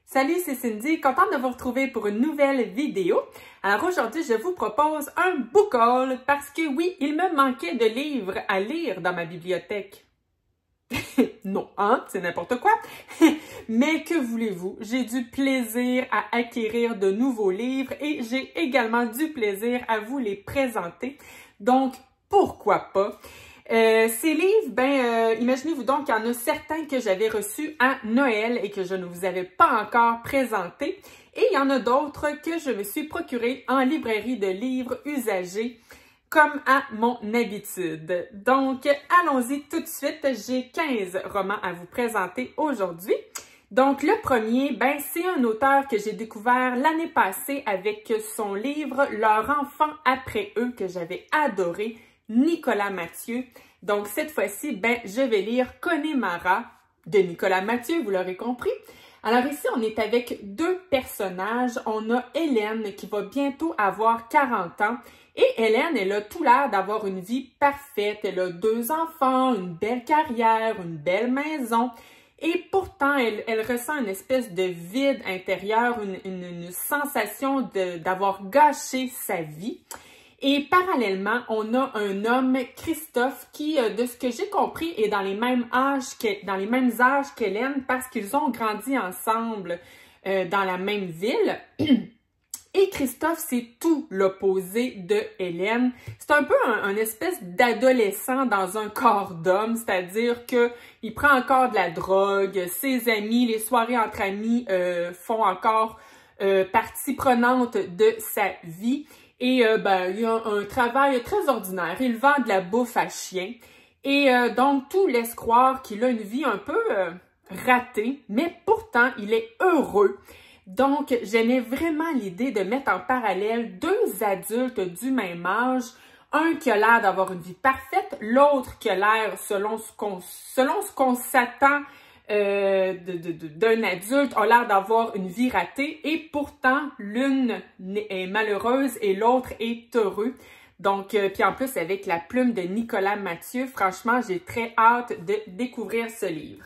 Salut, c'est Cindy, contente de vous retrouver pour une nouvelle vidéo. Alors aujourd'hui, je vous propose un book haul parce que oui, il me manquait de livres à lire dans ma bibliothèque. Non, hein, c'est n'importe quoi. Mais que voulez-vous, j'ai du plaisir à acquérir de nouveaux livres et j'ai également du plaisir à vous les présenter. Donc, pourquoi pas? Ces livres, imaginez-vous donc qu'il y en a certains que j'avais reçus à Noël et que je ne vous avais pas encore présentés. Et il y en a d'autres que je me suis procurés en librairie de livres usagés, comme à mon habitude. Donc, allons-y tout de suite. J'ai 15 romans à vous présenter aujourd'hui. Donc, le premier, c'est un auteur que j'ai découvert l'année passée avec son livre « Leur enfant après eux » que j'avais adoré, Nicolas Mathieu. Donc, cette fois-ci, je vais lire Connemara de Nicolas Mathieu, vous l'aurez compris. Alors ici, on est avec deux personnages. On a Hélène qui va bientôt avoir 40 ans. Et Hélène, elle a tout l'air d'avoir une vie parfaite. Elle a 2 enfants, une belle carrière, une belle maison. Et pourtant, elle ressent une espèce de vide intérieur, une sensation d'avoir gâché sa vie. Et parallèlement, on a un homme, Christophe, qui, de ce que j'ai compris, est dans les mêmes âges qu'Hélène parce qu'ils ont grandi ensemble dans la même ville. Et Christophe, c'est tout l'opposé de Hélène. C'est un peu un espèce d'adolescent dans un corps d'homme, c'est-à-dire qu'il prend encore de la drogue, ses amis, les soirées entre amis font encore partie prenante de sa vie. Et il a un travail très ordinaire. Il vend de la bouffe à chien. Et donc, tout laisse croire qu'il a une vie un peu ratée, mais pourtant, il est heureux. Donc, j'aimais vraiment l'idée de mettre en parallèle 2 adultes du même âge. Un qui a l'air d'avoir une vie parfaite, l'autre qui a l'air, selon ce qu'on s'attend d'un adulte, a l'air d'avoir une vie ratée et pourtant l'une est malheureuse et l'autre est heureux. Donc, puis en plus avec la plume de Nicolas Mathieu, franchement, j'ai très hâte de découvrir ce livre.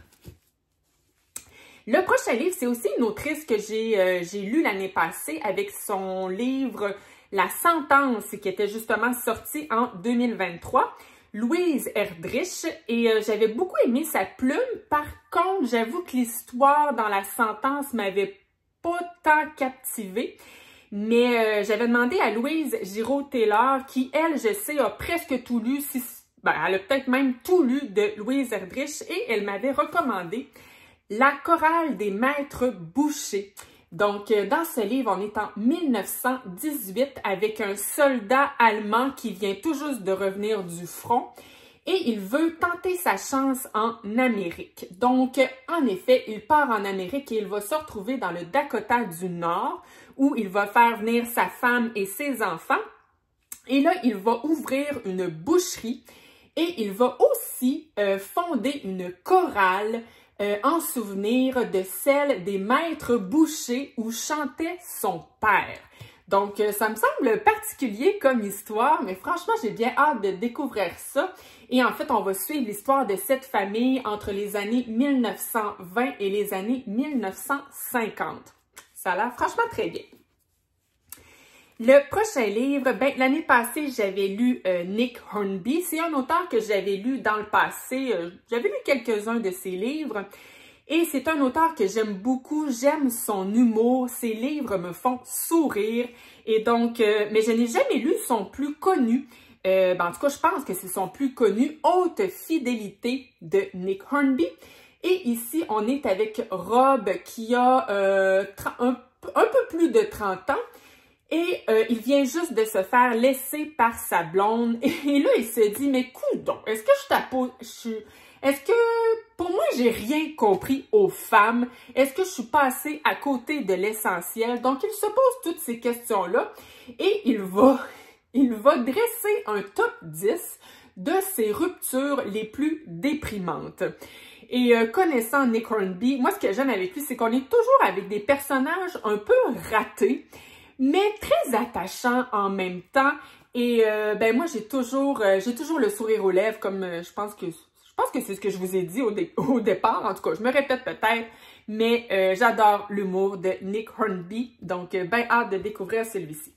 Le prochain livre, c'est aussi une autrice que j'ai lu l'année passée avec son livre La Sentence qui était justement sorti en 2023. Louise Erdrich, et j'avais beaucoup aimé sa plume. Par contre, j'avoue que l'histoire dans La Sentence m'avait pas tant captivée. Mais j'avais demandé à Louise Giraud-Taylor, qui, elle, je sais, a presque tout lu, elle a peut-être même tout lu de Louise Erdrich, et elle m'avait recommandé La chorale des maîtres bouchers. Donc, dans ce livre, on est en 1918 avec un soldat allemand qui vient tout juste de revenir du front et il veut tenter sa chance en Amérique. Donc, en effet, il part en Amérique et il va se retrouver dans le Dakota du Nord où il va faire venir sa femme et ses enfants. Et là, il va ouvrir une boucherie et il va aussi fonder une chorale en souvenir de celle des maîtres bouchers où chantait son père. Donc, ça me semble particulier comme histoire, mais franchement, j'ai bien hâte de découvrir ça. Et en fait, on va suivre l'histoire de cette famille entre les années 1920 et les années 1950. Ça a l'air franchement très bien. Le prochain livre, l'année passée, j'avais lu Nick Hornby. C'est un auteur que j'avais lu dans le passé. J'avais lu quelques-uns de ses livres. Et c'est un auteur que j'aime beaucoup. J'aime son humour. Ses livres me font sourire. Et donc, mais je n'ai jamais lu son plus connu. En tout cas, je pense que c'est son plus connu, Haute fidélité de Nick Hornby. Et ici, on est avec Rob qui a un peu plus de 30 ans. Et il vient juste de se faire laisser par sa blonde. Et là, il se dit, mais coudonc, est-ce que pour moi, j'ai rien compris aux femmes? Est-ce que je suis passée à côté de l'essentiel? Donc, il se pose toutes ces questions-là et il va dresser un top 10 de ses ruptures les plus déprimantes. Et connaissant Nick Hornby, moi, ce que j'aime avec lui, c'est qu'on est toujours avec des personnages un peu ratés, mais très attachant en même temps. Et moi, j'ai toujours le sourire aux lèvres, comme je pense que c'est ce que je vous ai dit au départ. En tout cas, je me répète peut-être, mais j'adore l'humour de Nick Hornby, donc ben hâte de découvrir celui-ci.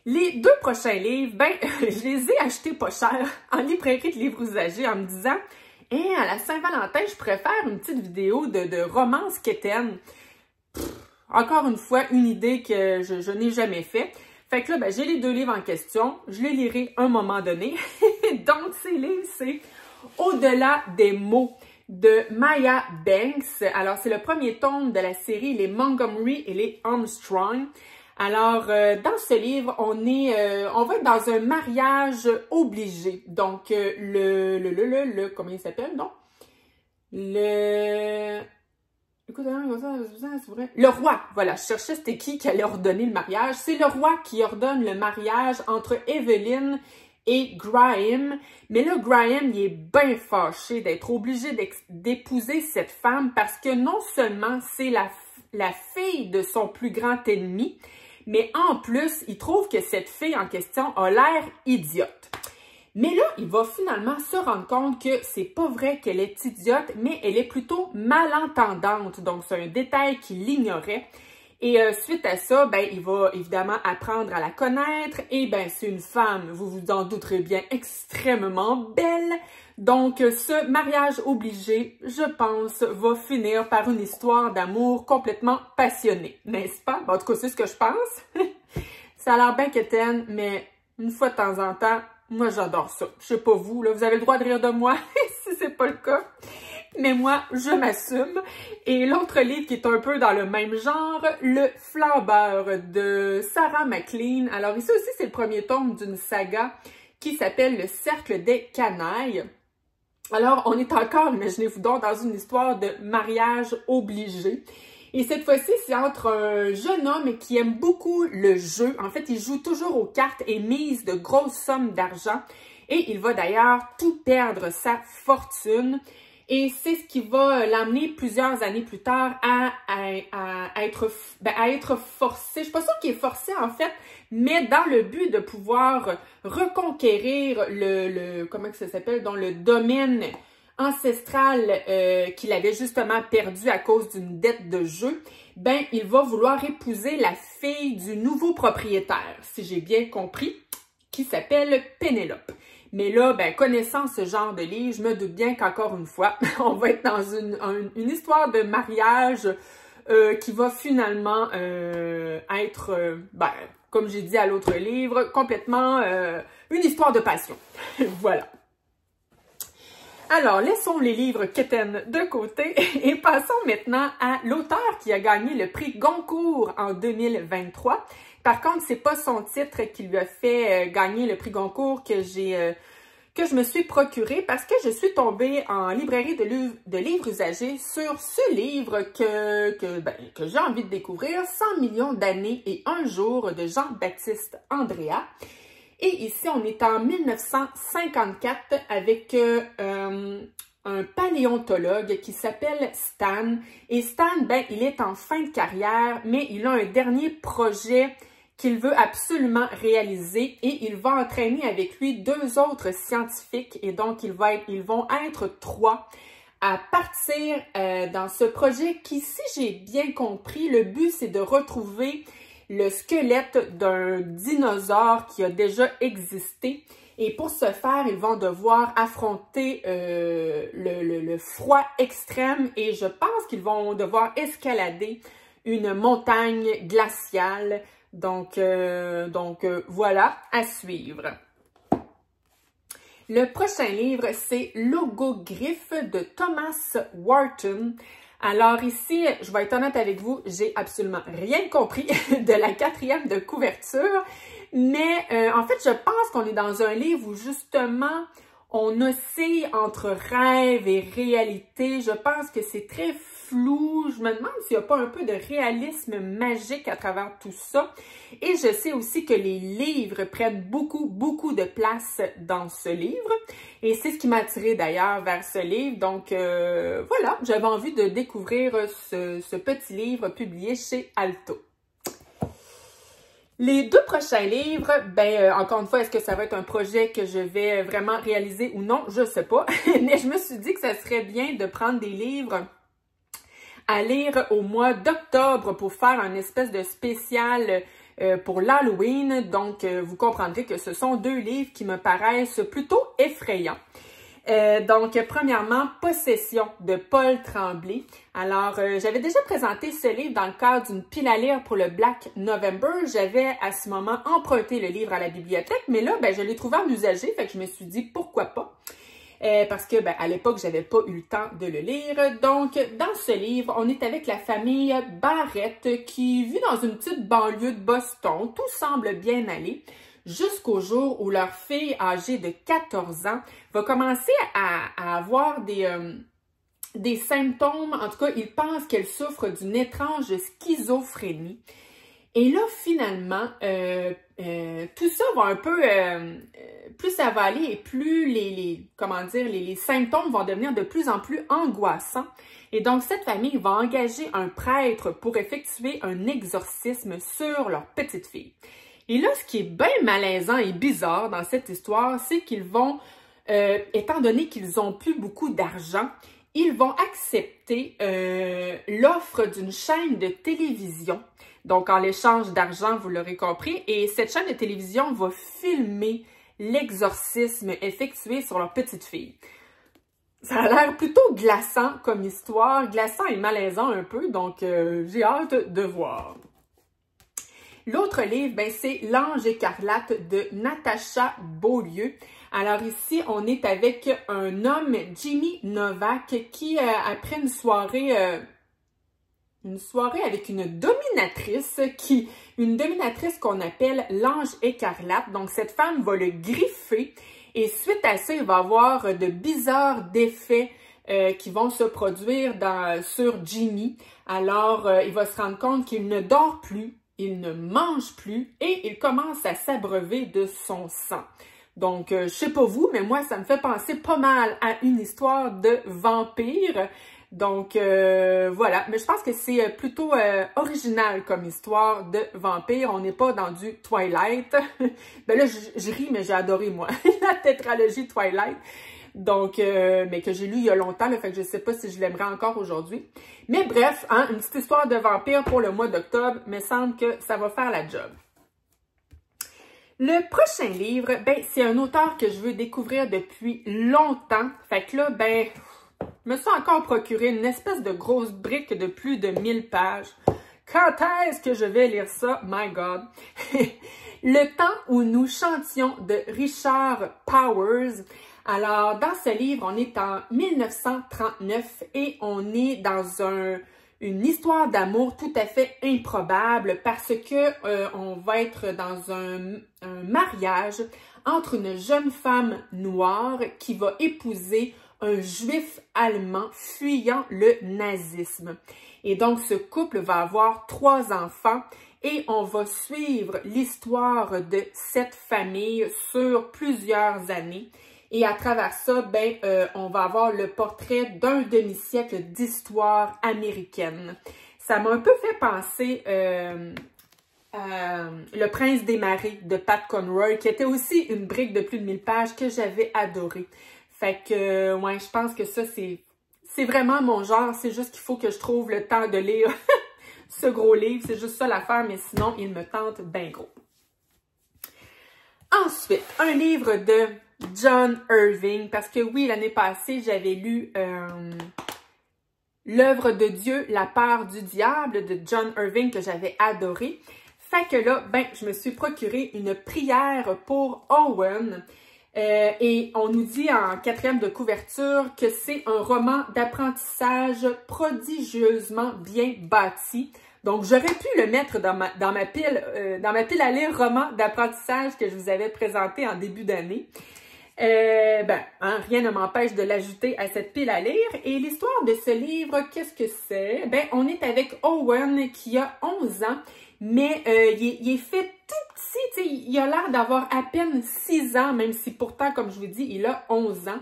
Les 2 prochains livres, ben, je les ai achetés pas cher en librairie de livres usagés en me disant « à la Saint-Valentin, je pourrais faire une petite vidéo de romance quétaine. » Encore une fois, une idée que je n'ai jamais fait. Fait que là, ben, j'ai les 2 livres en question. Je les lirai à un moment donné. Donc, ces livres, c'est « Au-delà des mots » de Maya Banks. Alors, c'est le premier tome de la série Les Montgomery et les Armstrong. Alors, dans ce livre, on va être dans un mariage obligé. Donc, comment il s'appelle, non? Le roi, voilà, je cherchais c'était qui allait ordonner le mariage. C'est le roi qui ordonne le mariage entre Evelyn et Graham. Mais là, Graham, il est bien fâché d'être obligé d'épouser cette femme parce que non seulement c'est la fille de son plus grand ennemi, mais en plus, il trouve que cette fille en question a l'air idiote. Mais là, il va finalement se rendre compte que c'est pas vrai qu'elle est idiote, mais elle est plutôt malentendante. Donc, c'est un détail qu'il ignorait. Et suite à ça, ben, il va évidemment apprendre à la connaître. Et ben, c'est une femme, vous vous en douterez bien, extrêmement belle. Donc, ce mariage obligé, je pense, va finir par une histoire d'amour complètement passionnée, n'est-ce pas? Bon, en tout cas, c'est ce que je pense. Ça a l'air bien quétaine, mais une fois de temps en temps, moi, j'adore ça. Je sais pas vous, là, vous avez le droit de rire de moi si c'est pas le cas. Mais moi, je m'assume. Et l'autre livre qui est un peu dans le même genre, Le Flambeur de Sarah MacLean. Alors ici aussi, c'est le premier tome d'une saga qui s'appelle Le Cercle des Canailles. Alors, on est encore, imaginez-vous donc, dans une histoire de mariage obligé. Et cette fois-ci, c'est entre un jeune homme qui aime beaucoup le jeu. En fait, il joue toujours aux cartes et mise de grosses sommes d'argent. Et il va d'ailleurs tout perdre sa fortune. Et c'est ce qui va l'amener plusieurs années plus tard à être forcé. Je suis pas sûre qu'il est forcé en fait, mais dans le but de pouvoir reconquérir comment ça s'appelle, dans le domaine ancestral qu'il avait justement perdu à cause d'une dette de jeu, ben il va vouloir épouser la fille du nouveau propriétaire, si j'ai bien compris, qui s'appelle Pénélope. Mais là, ben, connaissant ce genre de livre, je me doute bien qu'encore une fois, on va être dans une histoire de mariage qui va finalement être, ben, comme j'ai dit à l'autre livre, complètement une histoire de passion. Voilà. Alors, laissons les livres quétaines de côté et passons maintenant à l'auteur qui a gagné le prix Goncourt en 2023. Par contre, c'est pas son titre qui lui a fait gagner le prix Goncourt que je me suis procuré parce que je suis tombée en librairie de livres usagés sur ce livre que j'ai envie de découvrir, 100 millions d'années et un jour de Jean-Baptiste Andréa. Et ici, on est en 1954 avec un paléontologue qui s'appelle Stan. Et Stan, ben, il est en fin de carrière, mais il a un dernier projet qu'il veut absolument réaliser et il va entraîner avec lui 2 autres scientifiques. Et donc, ils vont être 3 à partir dans ce projet qui, si j'ai bien compris, le but, c'est de retrouver le squelette d'un dinosaure qui a déjà existé. Et pour ce faire, ils vont devoir affronter le froid extrême et je pense qu'ils vont devoir escalader une montagne glaciale. Donc voilà, à suivre. Le prochain livre, c'est Logogriphe de Thomas Wharton. Alors ici, je vais être honnête avec vous, j'ai absolument rien compris de la 4e de couverture, mais en fait, je pense qu'on est dans un livre où justement, on oscille entre rêve et réalité. Je pense que c'est très flou. Je me demande s'il n'y a pas un peu de réalisme magique à travers tout ça. Et je sais aussi que les livres prennent beaucoup de place dans ce livre. Et c'est ce qui m'a attirée d'ailleurs vers ce livre. Donc voilà, j'avais envie de découvrir ce petit livre publié chez Alto. Les 2 prochains livres, ben encore une fois, est-ce que ça va être un projet que je vais vraiment réaliser ou non? Je sais pas. Mais je me suis dit que ça serait bien de prendre des livres à lire au mois d'octobre pour faire un espèce de spécial pour l'Halloween. Donc, vous comprendrez que ce sont deux livres qui me paraissent plutôt effrayants. Donc, premièrement, Possession de Paul Tremblay. Alors, j'avais déjà présenté ce livre dans le cadre d'une pile à lire pour le Black November. J'avais à ce moment emprunté le livre à la bibliothèque, mais là, je l'ai trouvé en usagé, fait que je me suis dit pourquoi pas. Parce que, à l'époque, j'avais pas eu le temps de le lire. Donc, dans ce livre, on est avec la famille Barrett qui vit dans une petite banlieue de Boston. Tout semble bien aller. Jusqu'au jour où leur fille âgée de 14 ans va commencer à avoir des symptômes. En tout cas, ils pensent qu'elle souffre d'une étrange schizophrénie. Et là, finalement, tout ça va un peu... plus ça va aller et plus les symptômes vont devenir de plus en plus angoissants. Et donc, cette famille va engager un prêtre pour effectuer un exorcisme sur leur petite fille. Et là, ce qui est bien malaisant et bizarre dans cette histoire, c'est qu'ils vont, étant donné qu'ils n'ont plus beaucoup d'argent, ils vont accepter l'offre d'une chaîne de télévision. Donc, en l'échange d'argent, vous l'aurez compris. Et cette chaîne de télévision va filmer l'exorcisme effectué sur leur petite fille. Ça a l'air plutôt glaçant comme histoire, glaçant et malaisant un peu, donc j'ai hâte de voir. L'autre livre, c'est L'Ange écarlate de Natacha Beaulieu. Alors ici, on est avec un homme, Jimmy Novak, qui, après une soirée avec une dominatrice qu'on appelle l'Ange écarlate. Donc, cette femme va le griffer et suite à ça, il va avoir de bizarres défaits qui vont se produire sur Jimmy. Alors, il va se rendre compte qu'il ne dort plus. Il ne mange plus et il commence à s'abreuver de son sang. Donc, je sais pas vous, mais moi, ça me fait penser pas mal à une histoire de vampire. Donc, voilà. Mais je pense que c'est plutôt original comme histoire de vampire. On n'est pas dans du Twilight. Là, je ris, mais j'ai adoré, moi, la tétralogie Twilight. Donc, mais que j'ai lu il y a longtemps, là, fait que je sais pas si je l'aimerais encore aujourd'hui. Mais bref, une petite histoire de vampire pour le mois d'octobre, me semble que ça va faire la job. Le prochain livre, c'est un auteur que je veux découvrir depuis longtemps. Fait que là, je me suis encore procuré une espèce de grosse brique de plus de 1000 pages. Quand est-ce que je vais lire ça? My God! Le temps où nous chantions de Richard Powers. Alors, dans ce livre, on est en 1939 et on est dans une histoire d'amour tout à fait improbable parce que on va être dans un mariage entre une jeune femme noire qui va épouser un juif allemand fuyant le nazisme. Et donc, ce couple va avoir 3 enfants et on va suivre l'histoire de cette famille sur plusieurs années. Et à travers ça, on va avoir le portrait d'un demi-siècle d'histoire américaine. Ça m'a un peu fait penser à Le Prince des Marais de Pat Conroy, qui était aussi une brique de plus de 1000 pages que j'avais adorée. Fait que, ouais, je pense que ça, c'est vraiment mon genre. C'est juste qu'il faut que je trouve le temps de lire ce gros livre. C'est juste ça l'affaire, mais sinon, il me tente bien gros. Ensuite, un livre de John Irving, parce que oui, l'année passée, j'avais lu L'œuvre de Dieu, la part du diable de John Irving que j'avais adoré. Fait que là, je me suis procuré une prière pour Owen. Et on nous dit en 4e de couverture que c'est un roman d'apprentissage prodigieusement bien bâti. Donc, j'aurais pu le mettre dans ma pile à lire roman d'apprentissage que je vous avais présenté en début d'année. Rien ne m'empêche de l'ajouter à cette pile à lire. Et l'histoire de ce livre, qu'est-ce que c'est? On est avec Owen qui a 11 ans, mais il est fait tout petit. Il a l'air d'avoir à peine 6 ans, même si pourtant, comme je vous dis, il a 11 ans.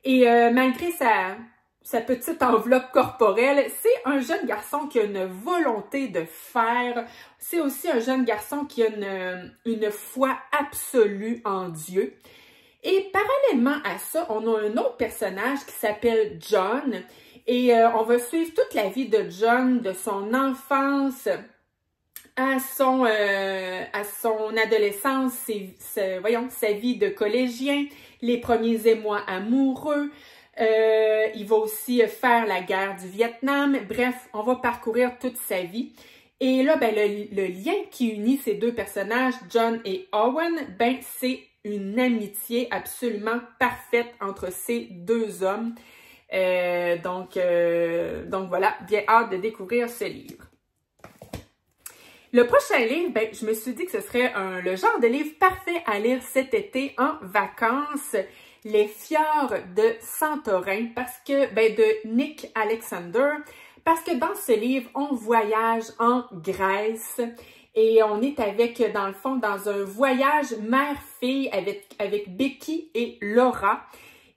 Et malgré sa petite enveloppe corporelle, c'est un jeune garçon qui a une volonté de faire. C'est aussi un jeune garçon qui a une foi absolue en Dieu. Et parallèlement à ça, on a un autre personnage qui s'appelle John. Et on va suivre toute la vie de John, de son enfance à son adolescence, sa vie de collégien, les premiers émois amoureux. Il va aussi faire la guerre du Vietnam. Bref, on va parcourir toute sa vie. Et là, ben, le lien qui unit ces deux personnages, John et Owen, ben, c'est une amitié absolument parfaite entre ces deux hommes. Donc voilà, bien hâte de découvrir ce livre. Le prochain livre, ben, je me suis dit que ce serait le genre de livre parfait à lire cet été en vacances. Les Fjords de Santorin, parce que, ben, de Nick Alexander, parce que dans ce livre, on voyage en Grèce et on est dans le fond, dans un voyage mère-fille avec Becky et Laura.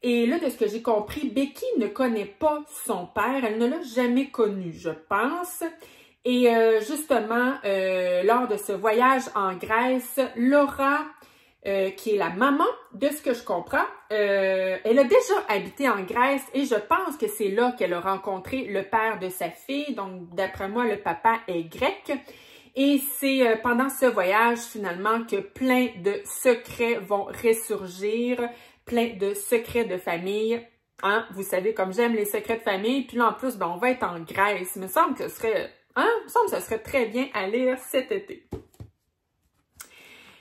Et là, de ce que j'ai compris, Becky ne connaît pas son père, elle ne l'a jamais connu, je pense. Et justement, lors de ce voyage en Grèce, Laura, qui est la maman, de ce que je comprends, elle a déjà habité en Grèce et je pense que c'est là qu'elle a rencontré le père de sa fille. Donc, d'après moi, le papa est grec. Et c'est pendant ce voyage, finalement, que plein de secrets vont ressurgir, plein de secrets de famille. Hein? Vous savez, comme j'aime les secrets de famille. Puis là, en plus, ben, on va être en Grèce. Il me semble que ce serait... Hein? Il me semble que ce serait très bien à lire cet été.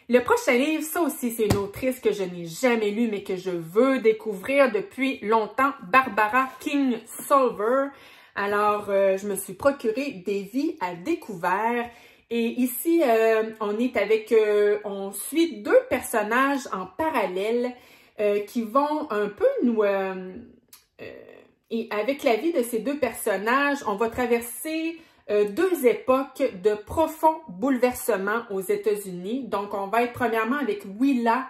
Le prochain livre, ça aussi, c'est une autrice que je n'ai jamais lue, mais que je veux découvrir depuis longtemps, Barbara Kingsolver. Alors, je me suis procuré Des vies à découvert. Et ici, on suit deux personnages en parallèle qui vont un peu nous... et avec la vie de ces deux personnages, on va traverser... deux époques de profonds bouleversements aux États-Unis. Donc, on va être premièrement avec Willa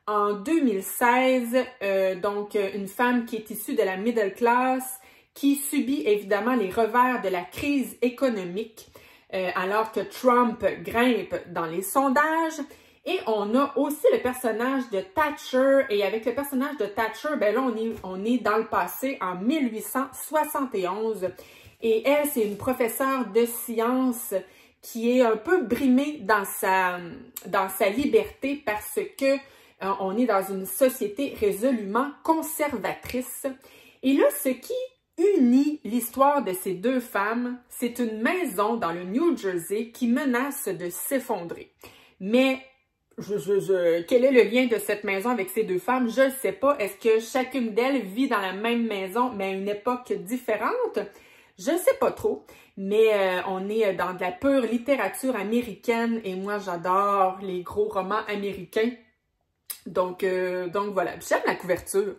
en 2016, donc une femme qui est issue de la middle class, qui subit évidemment les revers de la crise économique, alors que Trump grimpe dans les sondages. Et on a aussi le personnage de Thatcher. Et avec le personnage de Thatcher, ben là, on est dans le passé, en 1871. Et elle, c'est une professeure de sciences qui est un peu brimée dans sa liberté parce que on est dans une société résolument conservatrice. Et là, ce qui unit l'histoire de ces deux femmes, c'est une maison dans le New Jersey qui menace de s'effondrer. Mais quel est le lien de cette maison avec ces deux femmes? Je ne sais pas. Est-ce que chacune d'elles vit dans la même maison, mais à une époque différente? Je ne sais pas trop, mais on est dans de la pure littérature américaine et moi, j'adore les gros romans américains. Donc voilà. J'aime la couverture.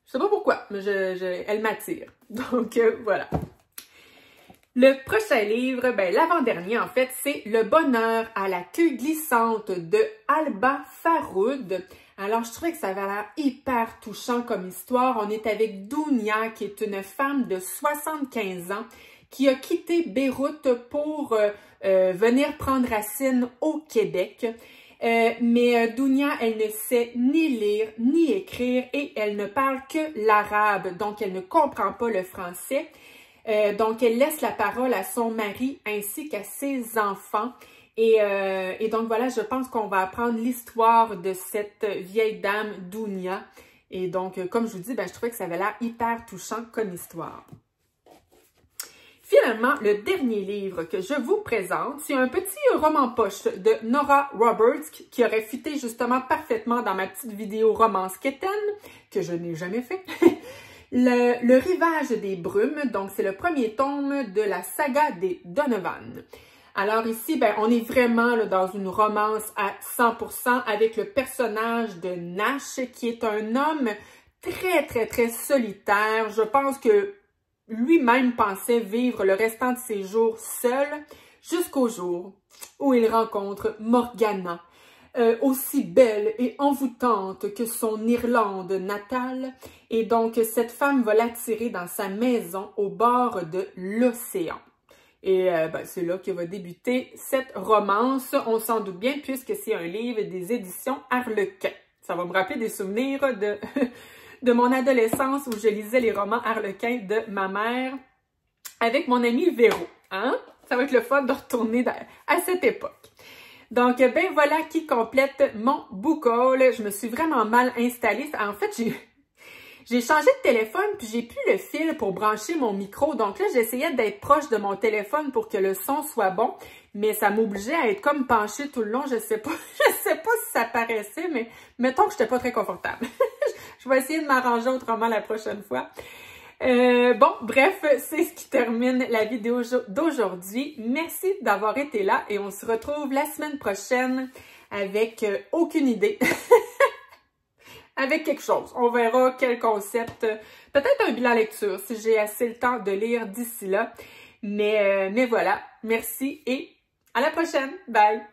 Je sais pas pourquoi, mais elle m'attire. Donc voilà. Le prochain livre, ben l'avant-dernier en fait, c'est Le bonheur à la queue glissante de Alba Faroud. Alors, je trouvais que ça avait l'air hyper touchant comme histoire. On est avec Dounia, qui est une femme de 75 ans, qui a quitté Beyrouth pour venir prendre racine au Québec. Mais Dounia, elle ne sait ni lire ni écrire et elle ne parle que l'arabe, donc elle ne comprend pas le français. Donc, elle laisse la parole à son mari ainsi qu'à ses enfants. Et donc, voilà, je pense qu'on va apprendre l'histoire de cette vieille dame, Dounia. Et donc, comme je vous dis, ben, je trouvais que ça avait l'air hyper touchant comme histoire. Finalement, le dernier livre que je vous présente, c'est un petit roman poche de Nora Roberts qui aurait fité justement parfaitement dans ma petite vidéo romance quétaine, que je n'ai jamais fait. Le rivage des brumes, donc c'est le premier tome de la saga des Donovan. Alors ici, ben, on est vraiment là, dans une romance à 100% avec le personnage de Nash, qui est un homme très solitaire. Je pense que lui-même pensait vivre le restant de ses jours seul, jusqu'au jour où il rencontre Morgana, aussi belle et envoûtante que son Irlande natale. Et donc, cette femme va l'attirer dans sa maison au bord de l'océan. Et ben, c'est là que va débuter cette romance, on s'en doute bien, puisque c'est un livre des éditions Harlequin. Ça va me rappeler des souvenirs de mon adolescence où je lisais les romans Harlequin de ma mère avec mon ami Véro. Hein? Ça va être le fun de retourner à cette époque. Donc, ben voilà qui complète mon book haul. Je me suis vraiment mal installée. En fait, j'ai changé de téléphone, puis j'ai plus le fil pour brancher mon micro. Donc là, j'essayais d'être proche de mon téléphone pour que le son soit bon, mais ça m'obligeait à être comme penchée tout le long. Je sais pas si ça paraissait, mais mettons que j'étais pas très confortable. Je vais essayer de m'arranger autrement la prochaine fois. Bon, bref, c'est ce qui termine la vidéo d'aujourd'hui. Merci d'avoir été là et on se retrouve la semaine prochaine avec aucune idée. Avec quelque chose. On verra quel concept. Peut-être un bilan lecture si j'ai assez le temps de lire d'ici là. Mais voilà. Merci et à la prochaine. Bye!